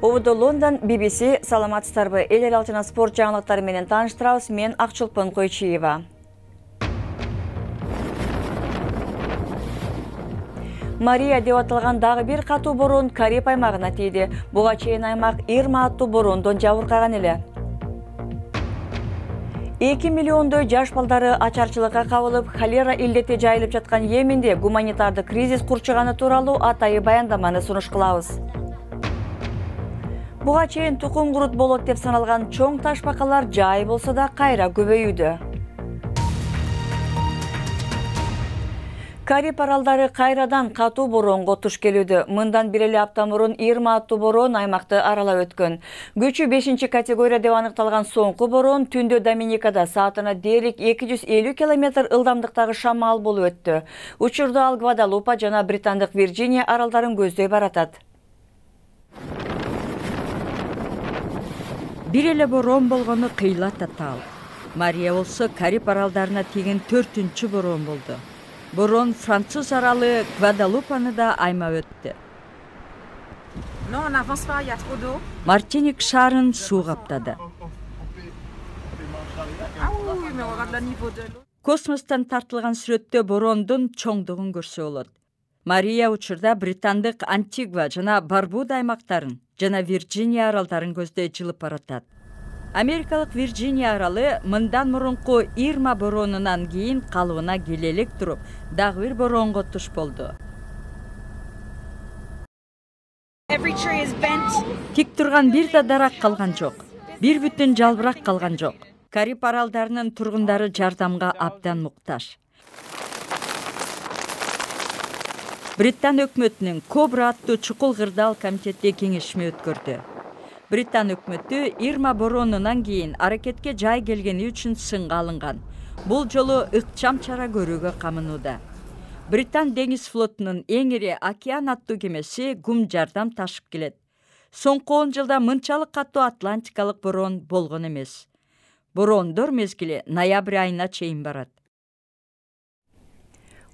Ovdo London, BBC, саламатсыздарбы. Эл алчына спорт жаңылыктары менен тааныштырабыз. Мен Акчылпын Койчиева. Мария деп аталган дагы бир катуу борон Кариб аймагына тийди. Буга чейин аймак Ирма аттуу борондон жабыркаган эле. 2 миллиондой жаш балдары ачарчылыкка кабылып, холера илдети жайылып жаткан Йеменде гуманитардык кризис курчуганы тууралуу атайы баяндаманы сунуш кылабыз. Буга чейин тукум курут болот деп саналган чоң ташбакалар жай болсо да кайра көбөйүүдө. Кариб аралдары кайрадан катуу боронго туш келүүдө. Мындан бир эле апта мурун Ирма аттуу борон аймакты аралап өткөн. Күчү 5-категория деп аныкталган соңку борон түндө Доминикада саатына дээрлик 250 км ылдамдыктагы шамал болуп өттү. Учурда ал Гвадалупа жана британдык Вирджиния аралдарын көздөй баратат. Бир эле борон болгону кыйла татаал. Мария болсо Кариб аралдарына тийген 4-чү борон болду. Борон француз аралы Гвадалупаны да аймап өттү. Мартиник шаарын суу каптады. Космостон тартылган сүрөттө борондун чоңдугун көрсө болот. Мария учурда британдык Антигва жана Барбуда аймактарын жана Вирджиния аралдарын көздөй жылып баратат. Америкалык Вирджиния аралы мындан мурунку Ирма боронунан кийин калыбына келелек туруп, дагы бир боронго туш болду. Тик турган бир да дарак калган жок. Бир бүтүн жалбырак калган жок. Кариб аралдарынын тургундары жардамга абдан муктаж. Британ өкмөтүнүн Кобра аттуу чукул кырдаал комитети кеңешме өткөрдү. Британ өкмөтү Ирма боронунан кийин аракетке жай келгени үчүн сынга алынган. Бул жолу ыкчам чара көрүүгө камынууда. Британ деңиз флотунун эң ири океан аттуу кемеси гум жардам ташып келет. Соңку 10 жылда мынчалык катуу Атлантикалык борон болгон эмес. Борондор мезгили ноябрь айына чейин барат.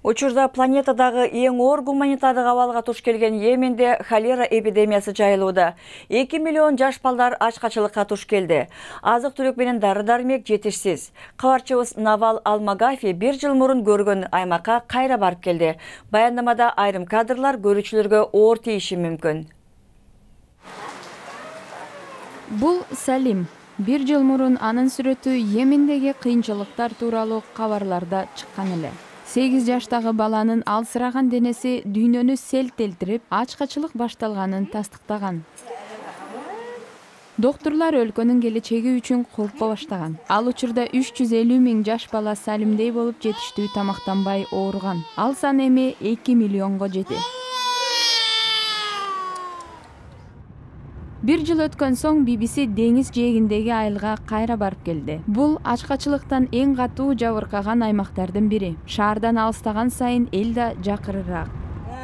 Учурда планетадагы эң оор гуманитардык абалга туш келген Йеменде холера эпидемиясы жайылууда. 2 миллион жаш балдар ачкачылыкка туш келди. Азык-түлүк менен дары-дармек жетишсиз. Кабарчыбыз Навал Алмагафи бир жыл мурун көргөн аймакка кайра барып келди. Баяндамада айрым кадрлар көрүүчүлөргө оор тийиши мүмкүн. Бул Салим. Бир жыл мурун анын сүрөтү Йемендеги кыйынчылыктар тууралуу кабарларда чыккан эле. 8 жаштагы баланын алсыраган денеси дүйнөнү селт элтирип, ачкачылык башталганын тастыктаган. Доктурлар өлкөнүн келечеги үчүн коркко баштаган. Ал учурда 350 000 жаш бала салимдей болуп жетиштүү тамактанбай ооруган. Ал сан эми 2 миллионго жетти. Бир жыл өткөн соң BBC деңиз жээгиндеги айылга кайра барып келди. Бул ачкачылыктан эң катуу жабыркаган аймактардын бири. Шаардан алыстаган сайын эл да жакырыраак.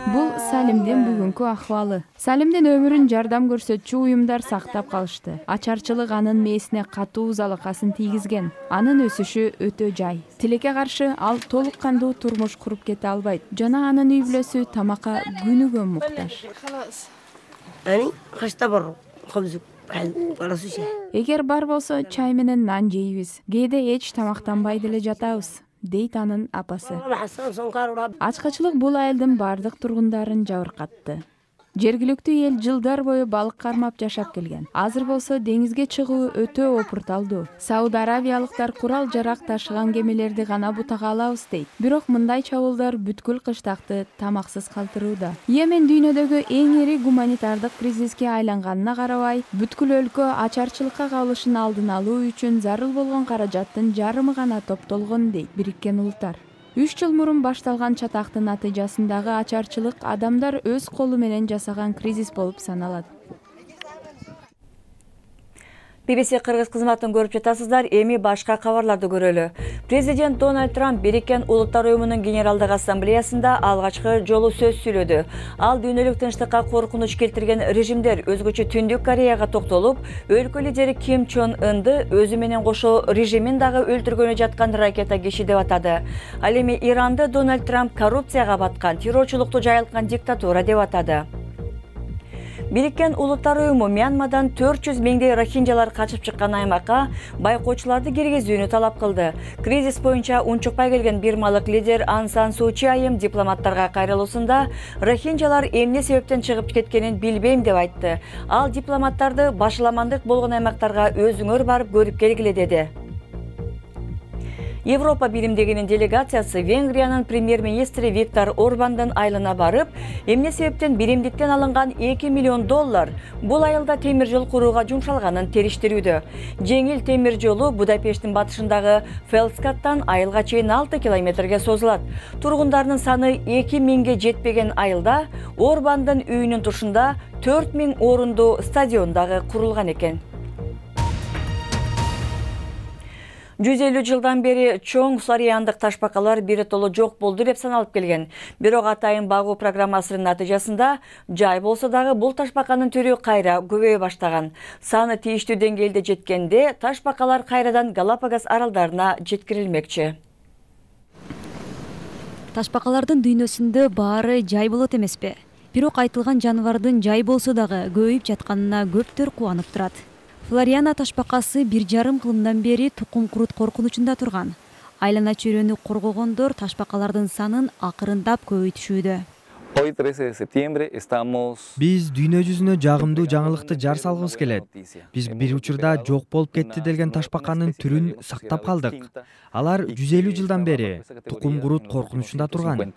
Бул Салимдин бүгүнкү акыбалы. Салимдин өмүрүн жардам көрсөтчү уюмдар сактап калышты. Ачарчылык анын мээсине катуу залакасын тийгизген. Анын өсүшү өтө жай. Тилекке каршы ал толук кандуу турмуш куруп кете албайт. Жана анын үй бүлөсү тамакка күнүгө муктаж. Эгер бар болсо чай менен нан жейбиз. Кээде эч тамактанбай деле жатабыз, дейт анын апасы. Ачкачылык бул айылдын бардык тургундарын жабыркатты. Жергиликтүү эл жылдар бою балык кармап жашап келген. Азыр болсо деңизге чыгуу өтө опурталдуу. Сауд Аравиялыктар курал жарак ташыган кемелерди гана бутага алабыз дейт. Бирок мындай чабуулдар бүткүл кыштакты тамаксыз калтырууда. Йемен дүйнөдөгү эң ири гуманитардык кризиске айланганына карабай, бүткүл өлкө ачарчылыкка кабылышын алдын алуу үчүн зарыл болгон каражаттын жарымы гана топтолгон дейт Бириккен Улуттар. 3 жыл мурун башталган чатактын натыйжасындагы ачарчылык адамдар өз колу менен жасаган кризис болуп саналат. BBC Кыргыз кызматын көрүп жатасыздар. Эми башка кабарларды көрөлү. Президент Дональд Трамп Бириккен Улуттар уюмунун Генералдык ассамблеясында алгачкы жолу сөз сүйлөдү. Ал дүйнөлүк тынчтыкка коркунуч келтирген режимдер өзгөчө Түндүк Кореяга токтолуп, өлкө лидери Ким Чон Ынды өзү менен кошо режимин дагы өлтүргөнү жаткан ракета киши деп атады. Ал эми Иранды Дональд Трамп коррупцияга баткан, террорчулукту жайылткан диктатура деп атады. Бириккен Улуттар Уюму Мьянмадан 400 миңдей рохинджалар качып чыккан аймакка байкоочуларды киргизүүнү талап кылды. Кризис боюнча унчукпай келген бирмалык лидер Ан Сан Су Чи айым дипломаттарга кайрылуусунда рохинджалар эмне себептен чыгып кеткенин билбейм деп айтты. Ал дипломаттарды башаламандык болгон аймактарга өзүңөр барып көрүп келгиле деди. Европа биримдигинин делегациясы Венгриянын премьер-министри Виктор Орбандын айылына барып, эмне себептен биримдиктен алынган 2 миллион доллар бул айылда темир жол курууга жумшалганын териштирүүдө. Жеңил темир жолу Будапештин батышындагы Фелскаттан айылга чейин 6 километрге созулат. Тургундарынын саны 2000ге жетпеген айылда Орбандын үйүнүн тушунда 4000 орунду стадион дагы курулган экен. 150 жылдан бери чоң флориандык ташбакалар биротоло жок болду деп саналып келген. Бирок атайын багуу программасынын натыйжасында жай болсо дагы бул ташбаканын түрү кайра көбөйө баштаган. Саны тийиштүү деңгээлде жеткенде ташбакалар кайрадан Галапагос аралдарына жеткирилмекчи. Ташбакалардын дүйнөсүндө баары жай болот эмеспи? Бирок айтылган жаныбардын жай болсо дагы көбөйүп жатканына көптөр кубанып турат. Флориана ташбакасы 1,5 кылымдан бери тукум курут коркунучунда турган. Айлана чөйрөнү коргогондор ташбакалардын санын акырындап көбөйтүшүүдө. Биз дүйнө жүзүнө жагымдуу жаңылыкты жар салгыбыз келет. Биз бир учурда жок болуп кетти делген ташбаканын түрүн сактап калдык. Алар 150 жылдан бери тукум курут коркунучунда турган.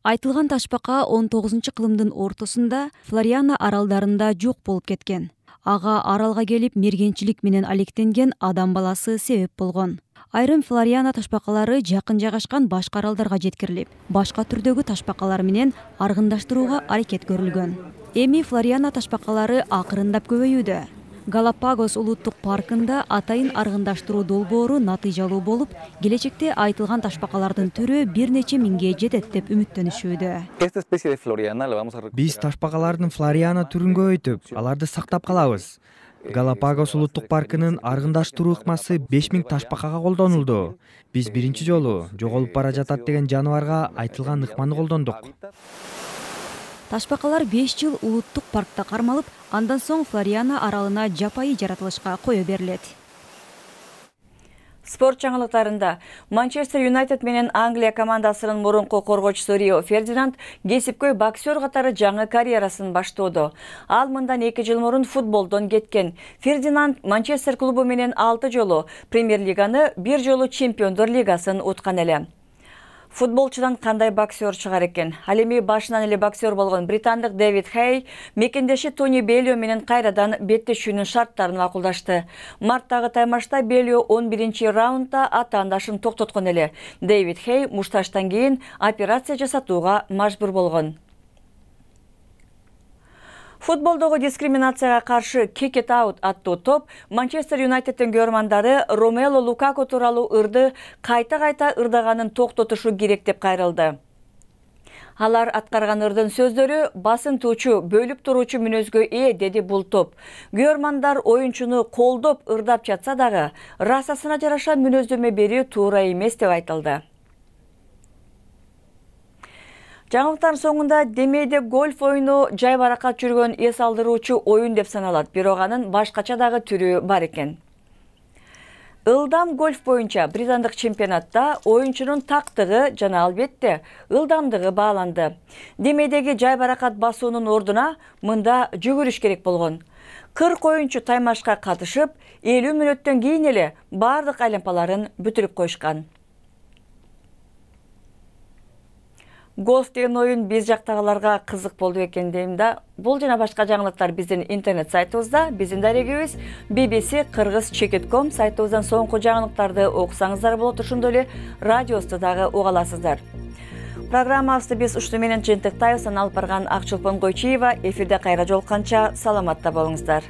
Айтылган ташбака 19-кылымдын ортосунда Флориана аралдарында жок болуп кеткен. Ага аралга келип мергенчилик менен алектенген адам баласы себеп болгон. Айрым Флориана ташбакалары жакын жайгашкан башка аралдарга жеткирилип, башка түрдөгү ташбакалар менен аргындаштырууга аракет көрүлгөн. Эми Флориана ташбакалары акырындап көбөйүүдө. Галапагос улуттук паркында атайын аргындаштыруу долбоору натыйжалуу болуп, келечекте айтылган ташбакалардын түрү бир нече миңге жетет деп үмүттөнүшүүдө. Биз ташбакалардын Флориана түрүн көбөйтүп, аларды сактап калабыз. Галапагос улуттук паркынын аргындаштыруу ыкмасы 5000 ташбакага колдонулду. Биз биринчи жолу жоголуп бара жатат деген жаныбарга айтылган ыкманы колдондук. Ташбакалар 5 жыл улуттук паркта кармалып, андан соң Флориана аралына жапайы жаратылышка кое берилет. Спорт жаңылыктарында Манчестер Юнайтед менен Англия командасынын мурунку коргоочусу Рио Фердинанд кесипкөй боксер катары жаңы карьерасын баштоодо. Ал мындан 2 жыл мурун футболдон кеткен. Фердинанд Манчестер клубу менен 6 жолу Премьер-лиганы, 1 жолу Чемпиондор лигасын уткан эле. Футболчудан кандай боксер чыгар экен? Ал эми башынан эле боксер болгон британдык Дэвид Хей мекендеши Тони Беллио менен кайрадан беттешүүнүн шарттарын макулдашты. Марттагы таймашта Беллио 11-чи раундда атаандашын токтоткон эле. Дэвид Хей мушташтан кийин операция жасатууга мажбур болгон. Футболдогу дискриминацияга каршы Kick It Out аттуу топ Манчестер Юнайтедтин көрмандары Ромело Лукаку тууралуу ырды кайта-кайта ырдаганын токтотушу керек деп кайрылды. Алар аткарган ырдын сөздөрү басынтуучу, бөлүп туруучу мүнөзгө деди бул топ. Көрмандар оюнчуну колдоп ырдап жатса дагы, расасына жараша мүнөздөмө берүү туура эмес деп айтылды. Жаңылыктардын соңунда демейде гольф оюну жай баракат жүргөн эс алдыруучу оюн деп саналат, бирок анын башкача дагы түрү бар экен. Ылдам гольф боюнча британдык чемпионатта оюнчунун тактыгы жана албетте ылдамдыгы бааланды. Демейдеги жай баракат басуунун ордуна мында жүгүрүш керек болгон. 40 оюнчу таймашка катышып, 50 мүнөттөн кийин эле бардык айланпаларын бүтүрүп коюшкан. Гольф деген оюн биз жактагыларга кызык болду экен дейм да. Бул жана башка жаңылыктар биздин интернет сайтыбызда, биздин дарегибиз bbc-kыргыз.com сайтыбыздан соңку жаңылыктарды окусаңыздар болот, ошондой эле радиосу дагы уга аласыздар. Программабызды биз ушуну менен жыйынтыктайбыз. Алып барган Акчылпон Койчиева, эфирде кайра жолукканча саламатта болуңуздар.